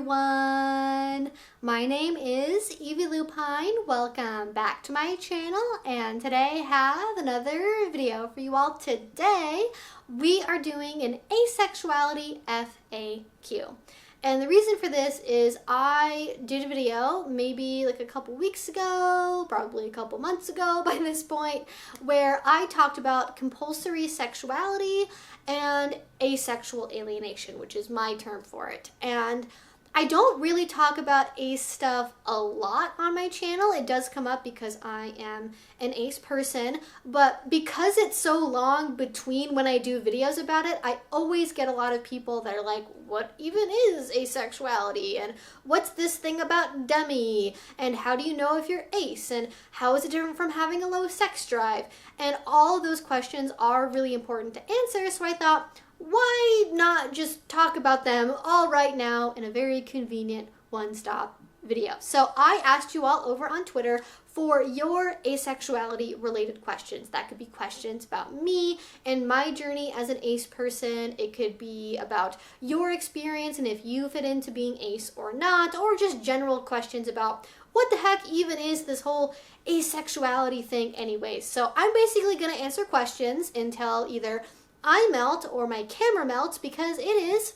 everyone. My name is Evie Lupine. Welcome back to my channel, and today I have another video for you all. Today we are doing an asexuality FAQ. And the reason for this is I did a video maybe like a couple weeks ago, probably a couple months ago by this point, where I talked about compulsory sexuality and asexual alienation, which is my term for it. And I don't really talk about ace stuff a lot on my channel. It does come up because I am an ace person, but because it's so long between when I do videos about it, I always get a lot of people that are like, what even is asexuality? And what's this thing about demi? And how do you know if you're ace? And how is it different from having a low sex drive? And all of those questions are really important to answer, so I thought, why not just talk about them all right now in a very convenient one-stop video? So I asked you all over on Twitter for your asexuality related questions. That could be questions about me and my journey as an ace person. It could be about your experience and if you fit into being ace or not, or just general questions about what the heck even is this whole asexuality thing anyways. So I'm basically going to answer questions until either I melt or my camera melts, because it is,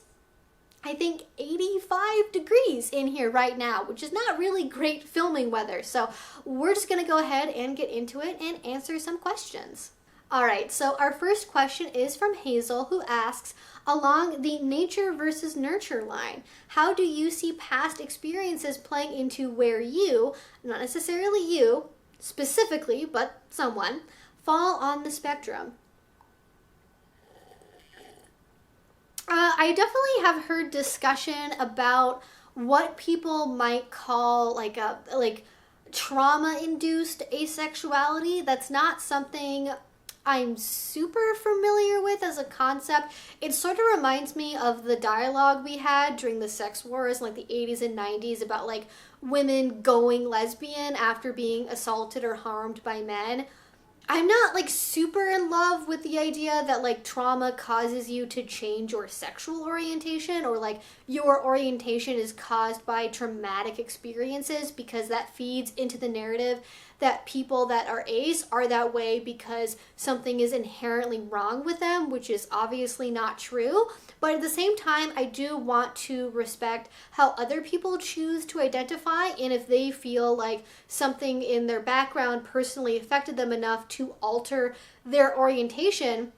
I think, 85 degrees in here right now, which is not really great filming weather. So we're just going to go ahead and get into it and answer some questions. All right, so our first question is from Hazel, who asks, along the nature versus nurture line, how do you see past experiences playing into where you, not necessarily you specifically, but someone, fall on the spectrum? I definitely have heard discussion about what people might call like trauma-induced asexuality. That's not something I'm super familiar with as a concept. It sort of reminds me of the dialogue we had during the sex wars in like the 80s and 90s about like women going lesbian after being assaulted or harmed by men. I'm not like super in love with the idea that like trauma causes you to change your sexual orientation, or like your orientation is caused by traumatic experiences, because that feeds into the narrative that people that are ace are that way because something is inherently wrong with them, which is obviously not true. But at the same time, I do want to respect how other people choose to identify, and if they feel like something in their background personally affected them enough to alter their orientation.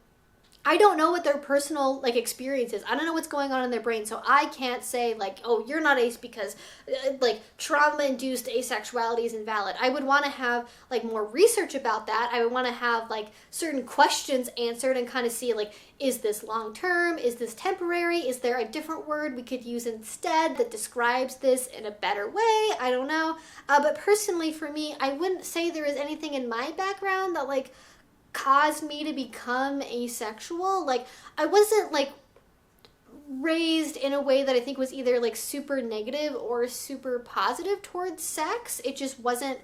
I don't know what their personal like experience is. I don't know what's going on in their brain, so I can't say like, oh, you're not ace because like trauma-induced asexuality is invalid. I would want to have like more research about that. I would want to have like certain questions answered and kind of see like, is this long-term? Is this temporary? Is there a different word we could use instead that describes this in a better way? I don't know. But personally for me, I wouldn't say there is anything in my background that like caused me to become asexual. Like, I wasn't like raised in a way that I think was either like super negative or super positive towards sex. It just wasn't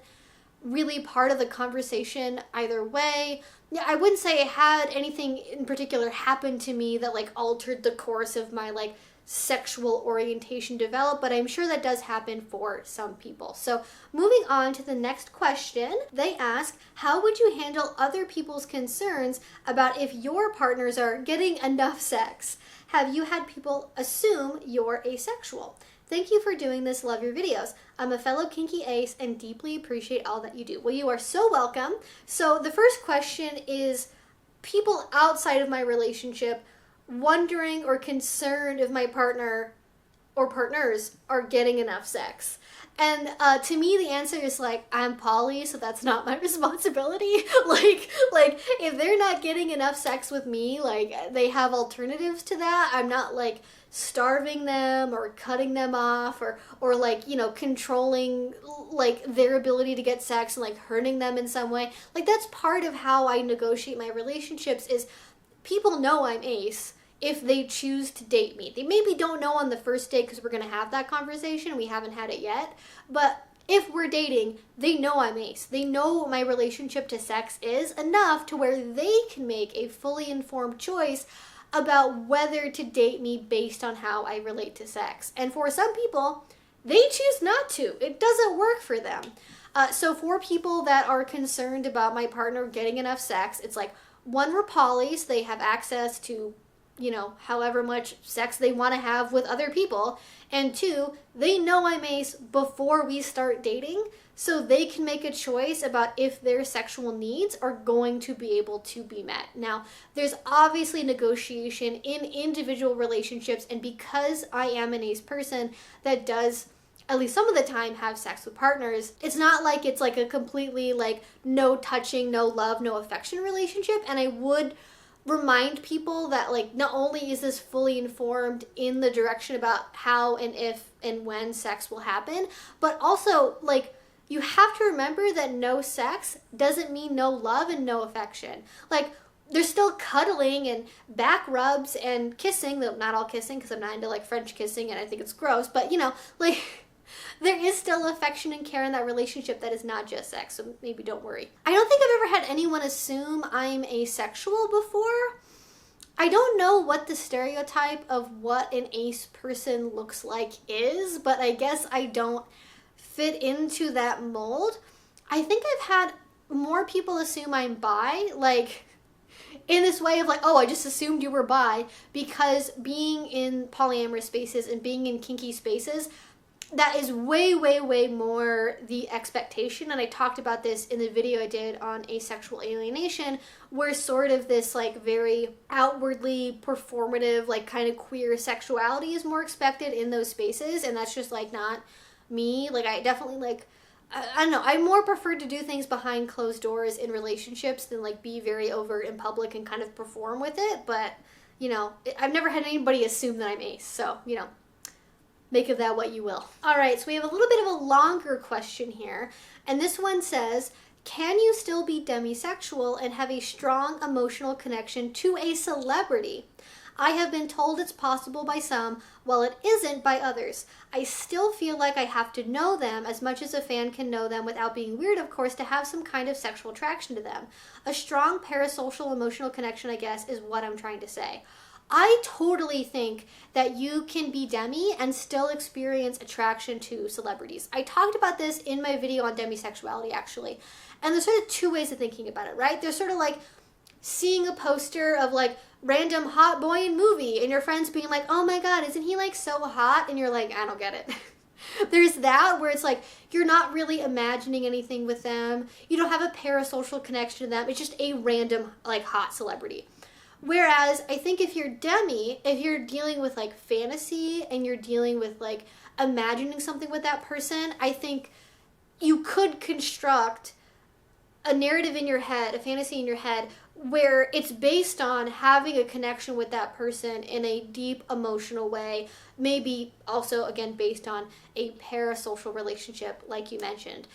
really part of the conversation either way. Yeah, I wouldn't say I had anything in particular happen to me that like altered the course of my like sexual orientation develop, but I'm sure that does happen for some people. So moving on to the next question, they ask, how would you handle other people's concerns about if your partners are getting enough sex? Have you had people assume you're asexual? Thank you for doing this. Love your videos. I'm a fellow kinky ace and deeply appreciate all that you do. Well, you are so welcome. So the first question is people outside of my relationship wondering or concerned if my partner or partners are getting enough sex. And to me, the answer is like, I'm poly, so that's not my responsibility. like if they're not getting enough sex with me, like they have alternatives to that. I'm not like starving them or cutting them off or like, you know, controlling like their ability to get sex and like hurting them in some way. Like that's part of how I negotiate my relationships, is people know I'm ace if they choose to date me. They maybe don't know on the first date because we're going to have that conversation. We haven't had it yet. But if we're dating, they know I'm ace. They know what my relationship to sex is enough to where they can make a fully informed choice about whether to date me based on how I relate to sex. And for some people, they choose not to. It doesn't work for them. So for people that are concerned about my partner getting enough sex, it's like, one, we're polys, they have access to, you know, however much sex they want to have with other people. And two, they know I'm ace before we start dating, so they can make a choice about if their sexual needs are going to be able to be met. Now, there's obviously negotiation in individual relationships, and because I am an ace person that does, at least some of the time, have sex with partners, it's not like it's like a completely like no touching, no love, no affection relationship. And I would remind people that like not only is this fully informed in the direction about how and if and when sex will happen, but also like you have to remember that no sex doesn't mean no love and no affection. Like, there's still cuddling and back rubs and kissing, though not all kissing, because I'm not into like French kissing and I think it's gross, but you know, like there is still affection and care in that relationship that is not just sex, so maybe don't worry. I don't think I've ever had anyone assume I'm asexual before. I don't know what the stereotype of what an ace person looks like is, but I guess I don't fit into that mold. I think I've had more people assume I'm bi, like in this way of like, oh, I just assumed you were bi, because being in polyamorous spaces and being in kinky spaces, that is way, way, way more the expectation. And I talked about this in the video I did on asexual alienation, where sort of this like very outwardly performative, like kind of queer sexuality is more expected in those spaces. And that's just like not me. Like I definitely like, I don't know, I more prefer to do things behind closed doors in relationships than like be very overt in public and kind of perform with it. But, you know, I've never had anybody assume that I'm ace. So, you know, make of that what you will. All right, so we have a little bit of a longer question here. And this one says, can you still be demisexual and have a strong emotional connection to a celebrity? I have been told it's possible by some, while it isn't by others. I still feel like I have to know them as much as a fan can know them without being weird, of course, to have some kind of sexual attraction to them. A strong parasocial emotional connection, I guess, is what I'm trying to say. I totally think that you can be demi and still experience attraction to celebrities. I talked about this in my video on demisexuality, actually. And there's sort of two ways of thinking about it, right? There's sort of like seeing a poster of like random hot boy in movie and your friends being like, oh my god, isn't he like so hot? And you're like, I don't get it. There's that where it's like you're not really imagining anything with them. You don't have a parasocial connection to them. It's just a random like hot celebrity. Whereas I think if you're demi, if you're dealing with like fantasy and you're dealing with like imagining something with that person, I think you could construct a narrative in your head, a fantasy in your head, where it's based on having a connection with that person in a deep emotional way, maybe also again based on a parasocial relationship like you mentioned,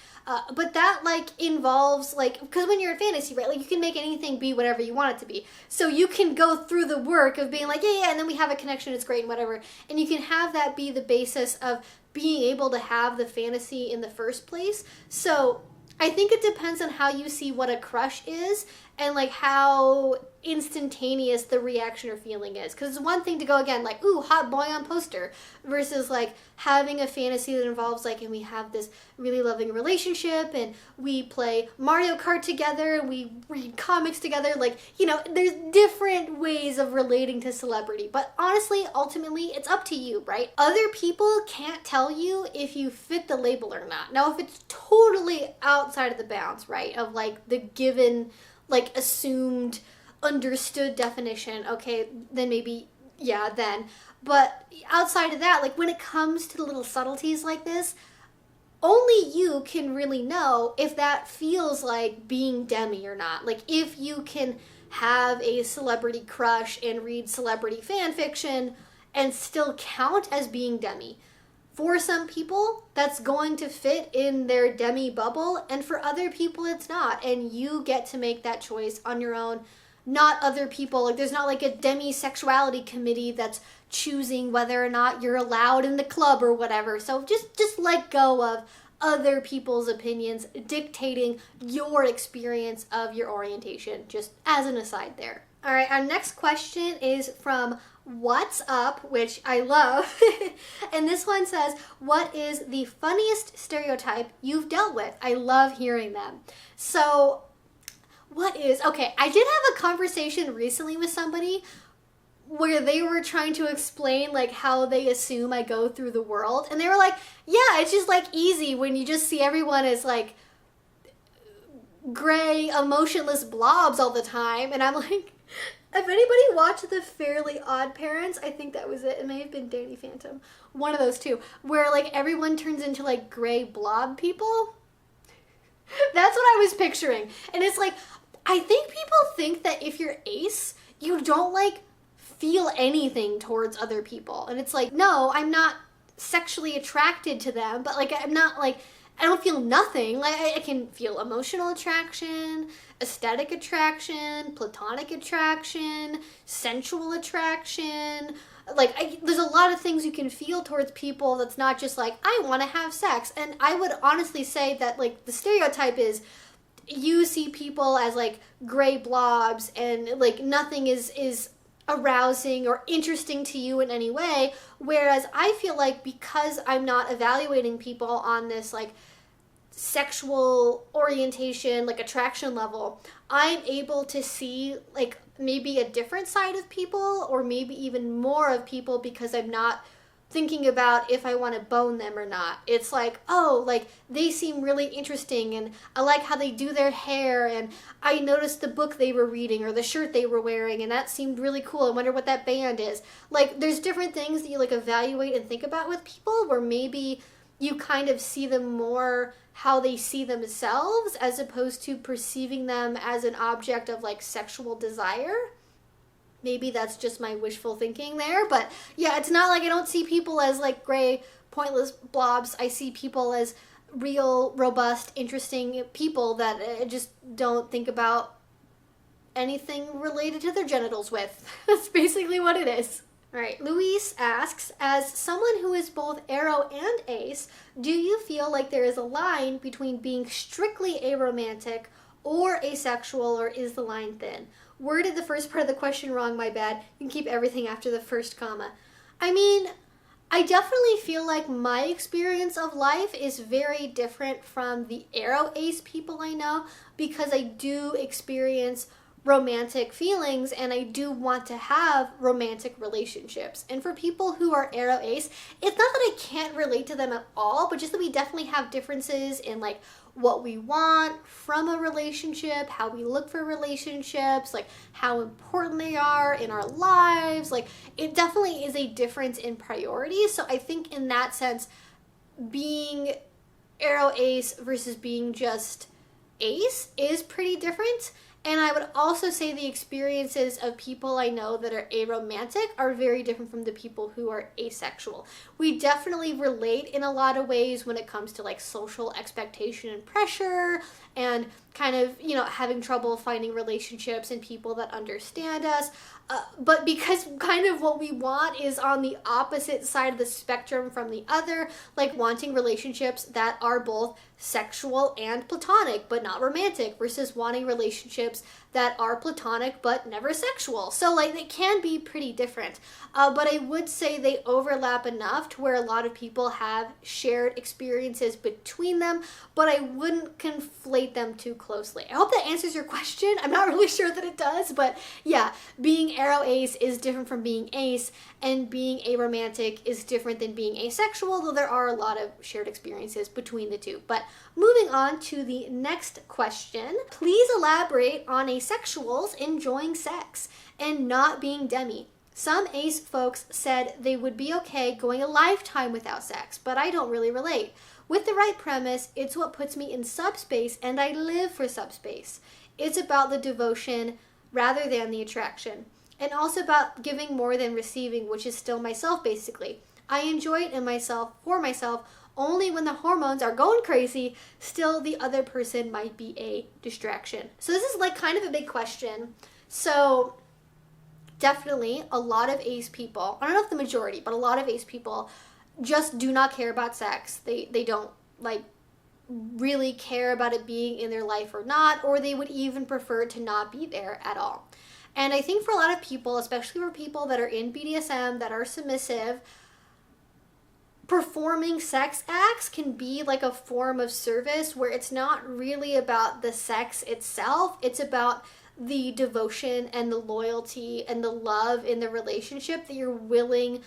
but that like involves like, because when you're in fantasy, right, like you can make anything be whatever you want it to be, so you can go through the work of being like yeah, and then we have a connection, it's great and whatever, and you can have that be the basis of being able to have the fantasy in the first place. So I think it depends on how you see what a crush is and like how instantaneous the reaction or feeling is. Because it's one thing to go again like, ooh, hot boy on poster, versus like having a fantasy that involves like, and we have this really loving relationship and we play Mario Kart together and we read comics together. Like, you know, there's different ways of relating to celebrity. But honestly, ultimately, it's up to you, right? Other people can't tell you if you fit the label or not. Now, if it's totally outside of the bounds, right, of like the given, like assumed, understood definition, okay, then maybe, yeah, then. But outside of that, like when it comes to the little subtleties like this, only you can really know if that feels like being demi or not. Like if you can have a celebrity crush and read celebrity fan fiction and still count as being demi. For some people, that's going to fit in their demi bubble, and for other people, it's not. And you get to make that choice on your own, not other people. Like, there's not like a demisexuality committee that's choosing whether or not you're allowed in the club or whatever. So just let go of other people's opinions dictating your experience of your orientation, just as an aside there. All right, our next question is from What's Up, which I love. And this one says, what is the funniest stereotype you've dealt with? I love hearing them. So, okay, I did have a conversation recently with somebody where they were trying to explain like how they assume I go through the world. And they were like, yeah, it's just like easy when you just see everyone as like gray, emotionless blobs all the time. And I'm like, if anybody watched The Fairly Odd Parents, I think that was it. It may have been Danny Phantom. One of those two. Where like everyone turns into like gray blob people. That's what I was picturing. And it's like, I think people think that if you're ace, you don't like feel anything towards other people. And it's like, no, I'm not sexually attracted to them, but like I'm not like, I don't feel nothing. Like I can feel emotional attraction, aesthetic attraction, platonic attraction, sensual attraction. Like there's a lot of things you can feel towards people that's not just like, I want to have sex. And I would honestly say that like the stereotype is you see people as like gray blobs and like nothing is arousing or interesting to you in any way. Whereas I feel like because I'm not evaluating people on this like sexual orientation, like attraction level, I'm able to see like maybe a different side of people or maybe even more of people because I'm not thinking about if I want to bone them or not. It's like, oh, like they seem really interesting and I like how they do their hair and I noticed the book they were reading or the shirt they were wearing and that seemed really cool. I wonder what that band is. Like there's different things that you like evaluate and think about with people where maybe you kind of see them more how they see themselves as opposed to perceiving them as an object of like sexual desire. Maybe that's just my wishful thinking there, but yeah, it's not like I don't see people as like gray, pointless blobs. I see people as real, robust, interesting people that I just don't think about anything related to their genitals with. That's basically what it is. All right, Luis asks, as someone who is both aro and ace, do you feel like there is a line between being strictly aromantic or asexual, or is the line thin? Worded the first part of the question wrong, my bad. You can keep everything after the first comma. I mean, I definitely feel like my experience of life is very different from the aro ace people I know because I do experience romantic feelings and I do want to have romantic relationships. And for people who are aro ace, it's not that I can't relate to them at all, but just that we definitely have differences in like what we want from a relationship, how we look for relationships, like how important they are in our lives. Like it definitely is a difference in priorities. So I think in that sense, being aro ace versus being just ace is pretty different. And I would also say the experiences of people I know that are aromantic are very different from the people who are asexual. We definitely relate in a lot of ways when it comes to like social expectation and pressure and kind of, you know, having trouble finding relationships and people that understand us. But because kind of what we want is on the opposite side of the spectrum from the other, like wanting relationships that are both sexual and platonic but not romantic versus wanting relationships that are platonic but never sexual. So like they can be pretty different. But I would say they overlap enough to where a lot of people have shared experiences between them, but I wouldn't conflate them too closely. I hope that answers your question. I'm not really sure that it does, but yeah, being aro ace is different from being ace, and being aromantic is different than being asexual, though there are a lot of shared experiences between the two. But moving on to the next question, please elaborate on asexuals enjoying sex and not being demi. Some ace folks said they would be okay going a lifetime without sex, but I don't really relate. With the right premise, it's what puts me in subspace, and I live for subspace. It's about the devotion rather than the attraction. And also about giving more than receiving, which is still myself, basically. I enjoy it in myself, for myself, only when the hormones are going crazy. Still, the other person might be a distraction. So this is like kind of a big question. So definitely a lot of ace people, I don't know if the majority, but a lot of ace people just do not care about sex. They don't like really care about it being in their life or not, or they would even prefer to not be there at all. And I think for a lot of people, especially for people that are in BDSM, that are submissive, performing sex acts can be like a form of service where it's not really about the sex itself. It's about the devotion and the loyalty and the love in the relationship, that you're willing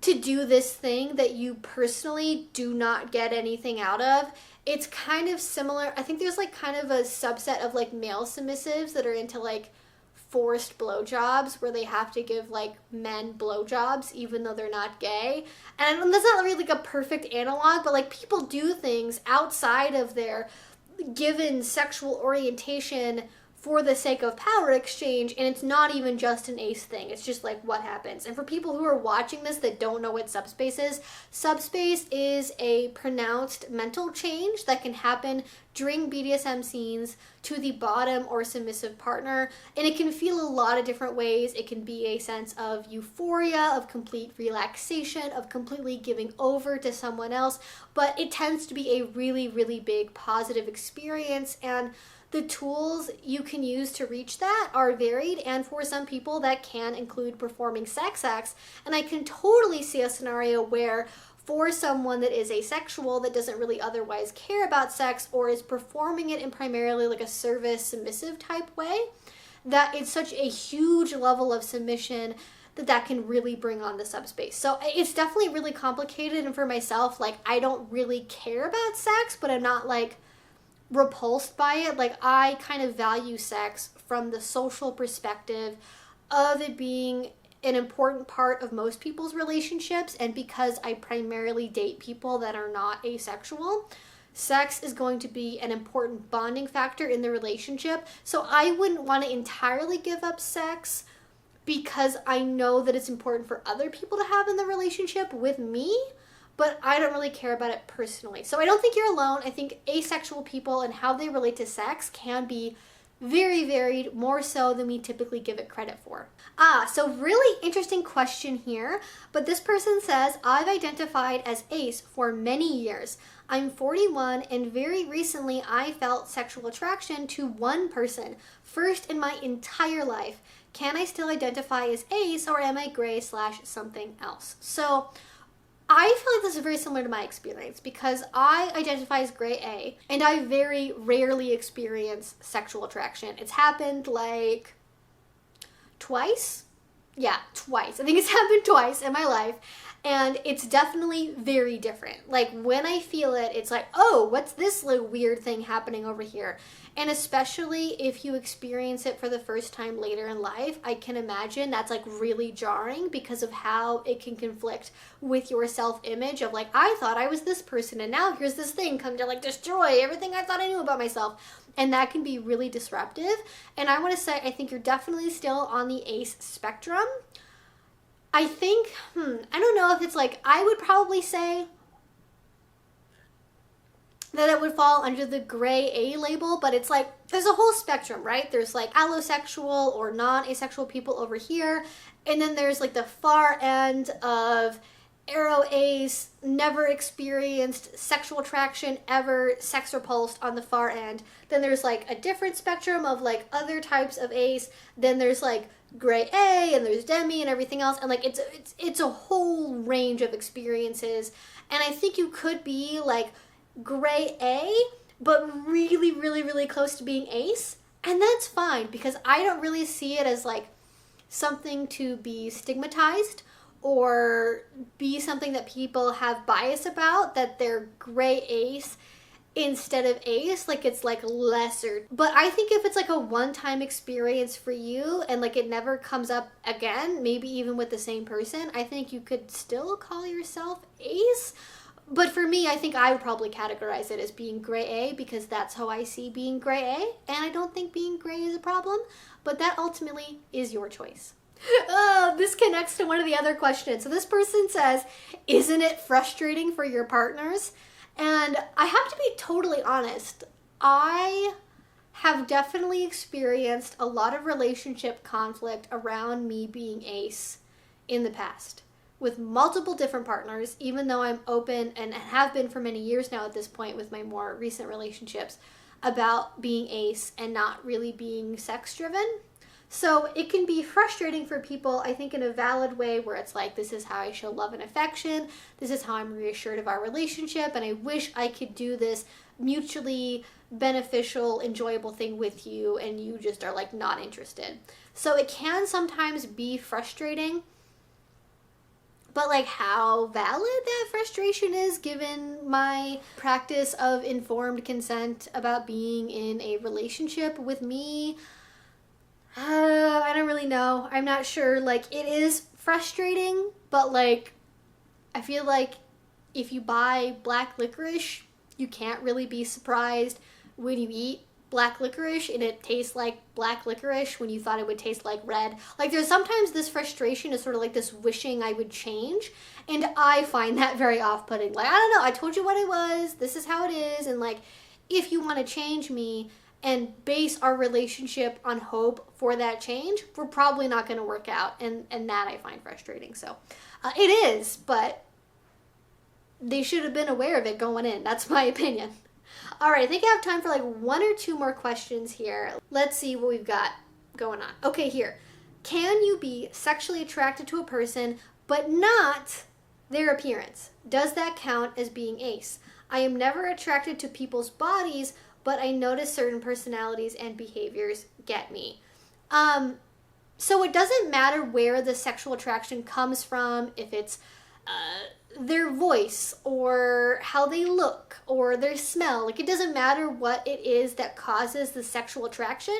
to do this thing that you personally do not get anything out of. It's kind of similar. I think there's like kind of a subset of like male submissives that are into like forced blowjobs, where they have to give like men blowjobs even though they're not gay. And that's not really like a perfect analog, but like people do things outside of their given sexual orientation for the sake of power exchange, and it's not even just an ace thing. It's just like what happens. And for people who are watching this that don't know what subspace is a pronounced mental change that can happen during BDSM scenes to the bottom or submissive partner, and it can feel a lot of different ways. It can be a sense of euphoria, of complete relaxation, of completely giving over to someone else, but it tends to be a really, really big positive experience, and the tools you can use to reach that are varied, and for some people that can include performing sex acts. And I can totally see a scenario where for someone that is asexual, that doesn't really otherwise care about sex, or is performing it in primarily like a service submissive type way, that it's such a huge level of submission that can really bring on the subspace. So it's definitely really complicated, and for myself, like I don't really care about sex, but I'm not like repulsed by it. Like I kind of value sex from the social perspective of it being an important part of most people's relationships, and because I primarily date people that are not asexual, sex is going to be an important bonding factor in the relationship. So I wouldn't want to entirely give up sex because I know that it's important for other people to have in the relationship with me, but I don't really care about it personally. So I don't think you're alone. I think asexual people and how they relate to sex can be very varied, more so than we typically give it credit for. So really interesting question here, but this person says, I've identified as ace for many years. I'm 41, and very recently I felt sexual attraction to one person, first in my entire life. Can I still identify as ace, or am I gray / something else? So I feel like this is very similar to my experience, because I identify as gray A, and I very rarely experience sexual attraction. It's happened like twice. Yeah, twice. I think it's happened twice in my life, and it's definitely very different. Like when I feel it, it's like, oh, what's this like weird thing happening over here? And especially if you experience it for the first time later in life, I can imagine that's like really jarring because of how it can conflict with your self-image of like, I thought I was this person, and now here's this thing come to like destroy everything I thought I knew about myself. And that can be really disruptive. And I want to say, I think you're definitely still on the ace spectrum. I think, I don't know if it's like, I would probably say that it would fall under the gray A label, but it's like, there's a whole spectrum, right? There's like allosexual or non-asexual people over here, and then there's like the far end of aro ace, never experienced sexual attraction ever, sex repulsed on the far end. Then there's like a different spectrum of like other types of ace. Then there's like gray A, and there's demi and everything else, and like it's a whole range of experiences. And I think you could be like gray A, but really, really, really close to being ace, and that's fine, because I don't really see it as like something to be stigmatized or be something that people have bias about, that they're gray ace instead of ace, like it's like lesser. But I think if it's like a one-time experience for you and like it never comes up again, maybe even with the same person, I think you could still call yourself ace. But for me, I think I would probably categorize it as being gray A, because that's how I see being gray A, and I don't think being gray is a problem, but that ultimately is your choice. This connects to one of the other questions. So this person says, isn't it frustrating for your partners? And I have to be totally honest, I have definitely experienced a lot of relationship conflict around me being ace in the past, with multiple different partners, even though I'm open and have been for many years now at this point with my more recent relationships, about being ace and not really being sex driven. So it can be frustrating for people, I think, in a valid way where it's like, this is how I show love and affection. This is how I'm reassured of our relationship. And I wish I could do this mutually beneficial, enjoyable thing with you. And you just are like not interested. So it can sometimes be frustrating. But like how valid that frustration is given my practice of informed consent about being in a relationship with me, I don't really know. I'm not sure. Like, it is frustrating, but like, I feel like if you buy black licorice, you can't really be surprised when you eat black licorice and it tastes like black licorice when you thought it would taste like red. Like, there's sometimes this frustration is sort of like this wishing I would change, and I find that very off-putting. Like, I don't know, I told you what it was, this is how it is, and like, if you want to change me and base our relationship on hope for that change, we're probably not going to work out, and that I find frustrating. So it is, but they should have been aware of it going in. That's my opinion. All right, I think I have time for like one or two more questions here. Let's see what we've got going on. Okay, here. Can you be sexually attracted to a person but not their appearance? Does that count as being ace? I am never attracted to people's bodies, but I notice certain personalities and behaviors get me. So it doesn't matter where the sexual attraction comes from, if it's their voice or how they look or their smell. Like, it doesn't matter what it is that causes the sexual attraction.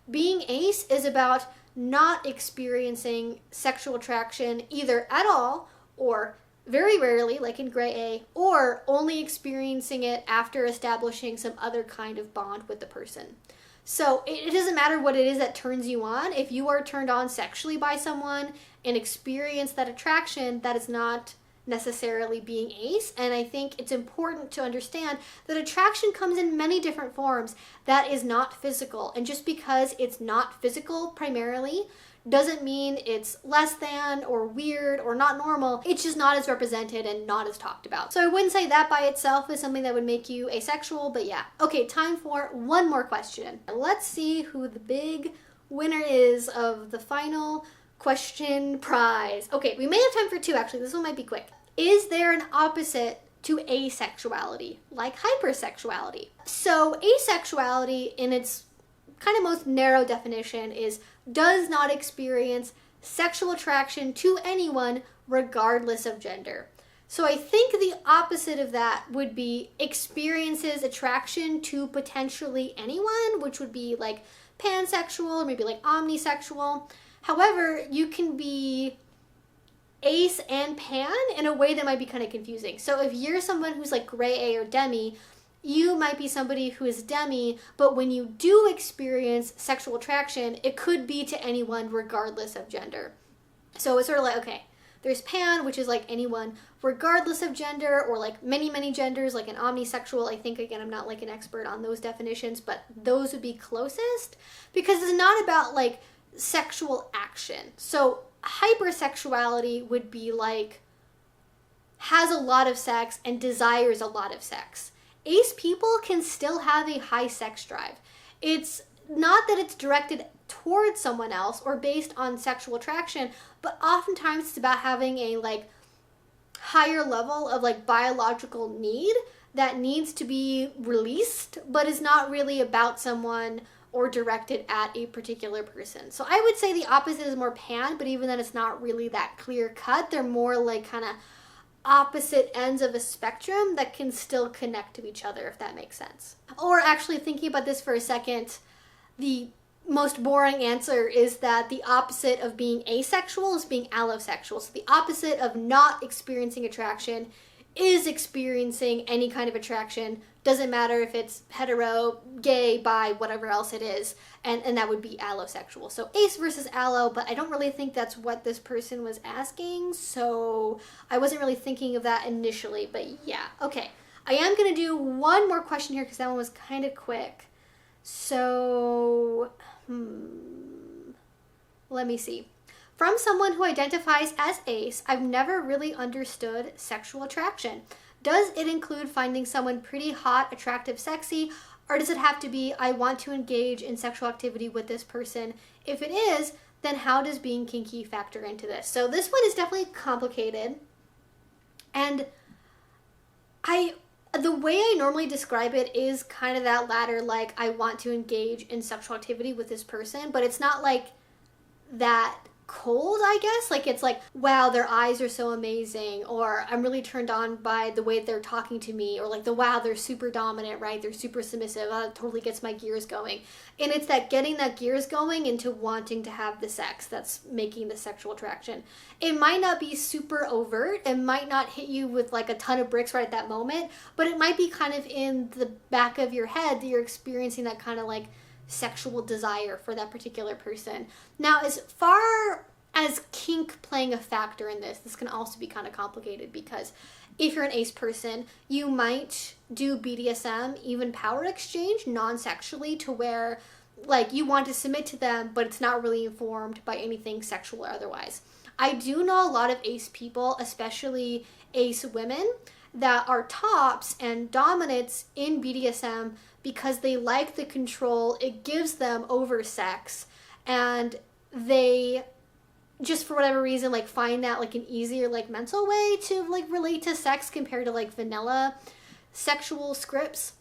Being ace is about not experiencing sexual attraction either at all or very rarely, like in gray A, or only experiencing it after establishing some other kind of bond with the person. So it doesn't matter what it is that turns you on. If you are turned on sexually by someone and experience that attraction, that is not necessarily being ace. And I think it's important to understand that attraction comes in many different forms that is not physical. And just because it's not physical primarily doesn't mean it's less than or weird or not normal. It's just not as represented and not as talked about. So I wouldn't say that by itself is something that would make you asexual, but yeah. Okay, time for one more question. Let's see who the big winner is of the final question prize. Okay, we may have time for two actually. This one might be quick. Is there an opposite to asexuality, like hypersexuality? So asexuality in its kind of most narrow definition is does not experience sexual attraction to anyone regardless of gender. So I think the opposite of that would be experiences attraction to potentially anyone, which would be like pansexual or maybe like omnisexual. However, you can be ace and pan in a way that might be kind of confusing. So if you're someone who's like gray A or demi, you might be somebody who is demi, but when you do experience sexual attraction, it could be to anyone regardless of gender. So it's sort of like, okay, there's pan, which is like anyone regardless of gender, or like many, many genders, like an omnisexual. I think, again, I'm not like an expert on those definitions, but those would be closest because it's not about like sexual action. So hypersexuality would be like has a lot of sex and desires a lot of sex. Ace people can still have a high sex drive. It's not that it's directed towards someone else or based on sexual attraction, but oftentimes it's about having a like higher level of like biological need that needs to be released, but is not really about someone or directed at a particular person. So I would say the opposite is more pan, but even then it's not really that clear cut. They're more like kind of opposite ends of a spectrum that can still connect to each other, if that makes sense. Or actually thinking about this for a second, the most boring answer is that the opposite of being asexual is being allosexual. So the opposite of not experiencing attraction is experiencing any kind of attraction. Doesn't matter if it's hetero, gay, bi, whatever else it is. And that would be allosexual. So ace versus allo, but I don't really think that's what this person was asking. So I wasn't really thinking of that initially, but yeah. Okay, I am going to do one more question here because that one was kind of quick. So, let me see. From someone who identifies as ace, I've never really understood sexual attraction. Does it include finding someone pretty hot, attractive, sexy? Or does it have to be, I want to engage in sexual activity with this person? If it is, then how does being kinky factor into this? So this one is definitely complicated. And the way I normally describe it is kind of that latter, like, I want to engage in sexual activity with this person, but it's not like that cold, I guess. Like, it's like, wow, their eyes are so amazing, or I'm really turned on by the way they're talking to me, or like wow, they're super dominant, right? They're super submissive. That totally gets my gears going. And it's that getting that gears going into wanting to have the sex that's making the sexual attraction. It might not be super overt. It might not hit you with like a ton of bricks right at that moment, but it might be kind of in the back of your head that you're experiencing that kind of like sexual desire for that particular person. Now, as far as kink playing a factor in this can also be kind of complicated, because if you're an ace person, you might do BDSM, even power exchange, non-sexually, to where like you want to submit to them, but it's not really informed by anything sexual or otherwise. I do know a lot of ace people, especially ace women, that are tops and dominants in BDSM because they like the control it gives them over sex, and they just for whatever reason like find that like an easier like mental way to like relate to sex compared to like vanilla sexual scripts.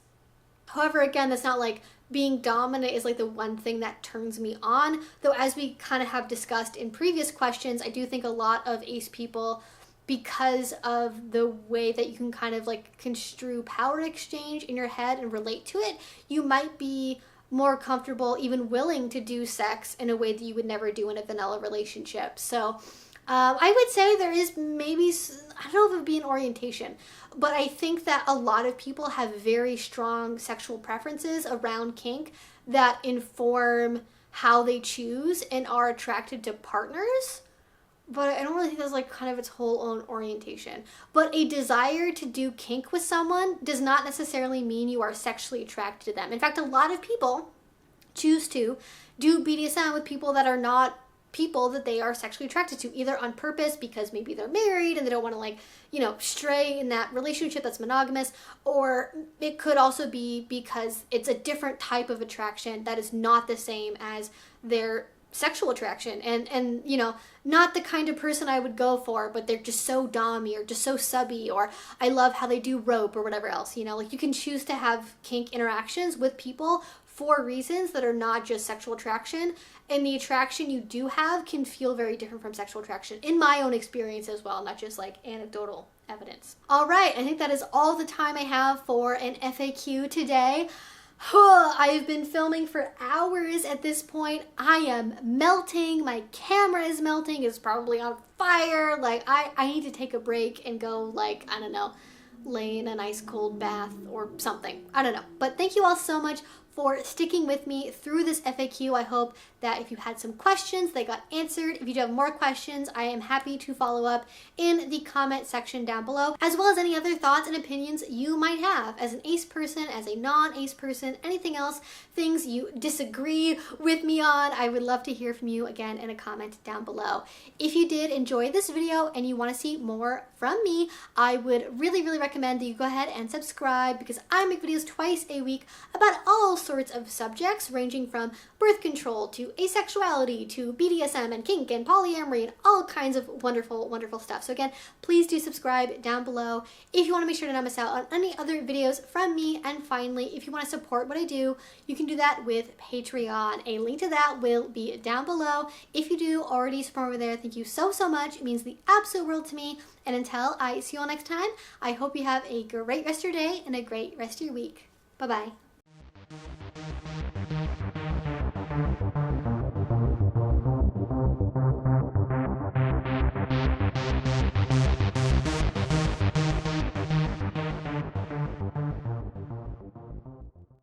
However, again, that's not like being dominant is like the one thing that turns me on, though as we kind of have discussed in previous questions, I do think a lot of ace people, because of the way that you can kind of like construe power exchange in your head and relate to it, you might be more comfortable, even willing to do sex in a way that you would never do in a vanilla relationship. So I would say there is maybe, I don't know if it would be an orientation, but I think that a lot of people have very strong sexual preferences around kink that inform how they choose and are attracted to partners. But I don't really think that's like kind of its whole own orientation. But a desire to do kink with someone does not necessarily mean you are sexually attracted to them. In fact, a lot of people choose to do BDSM with people that are not people that they are sexually attracted to, either on purpose because maybe they're married and they don't want to like, you know, stray in that relationship that's monogamous, or it could also be because it's a different type of attraction that is not the same as their sexual attraction, and you know, not the kind of person I would go for, but they're just so dommy or just so subby, or I love how they do rope or whatever else, you know. Like, you can choose to have kink interactions with people for reasons that are not just sexual attraction, and the attraction you do have can feel very different from sexual attraction, in my own experience as well, not just like anecdotal evidence. All right, I think that is all the time I have for an FAQ today. I've been filming for hours at this point. I am melting. My camera is melting. It's probably on fire. Like, I need to take a break and go, like, I don't know, lay in a nice cold bath or something. I don't know. But thank you all so much for sticking with me through this FAQ. I hope that if you had some questions, they got answered. If you do have more questions, I am happy to follow up in the comment section down below, as well as any other thoughts and opinions you might have as an ace person, as a non-ace person, anything else, things you disagree with me on. I would love to hear from you again in a comment down below. If you did enjoy this video and you want to see more from me, I would really recommend that you go ahead and subscribe, because I make videos twice a week about all sorts of subjects, ranging from birth control to asexuality to BDSM and kink and polyamory and all kinds of wonderful stuff. So again, please do subscribe down below if you want to make sure to not miss out on any other videos from me. And finally, if you want to support what I do, you can do that with Patreon. A link to that will be down below. If you do already support over there, thank you so much. It means the absolute world to me. And until I see you all next time, I hope you have a great rest of your day and a great rest of your week. Bye-bye.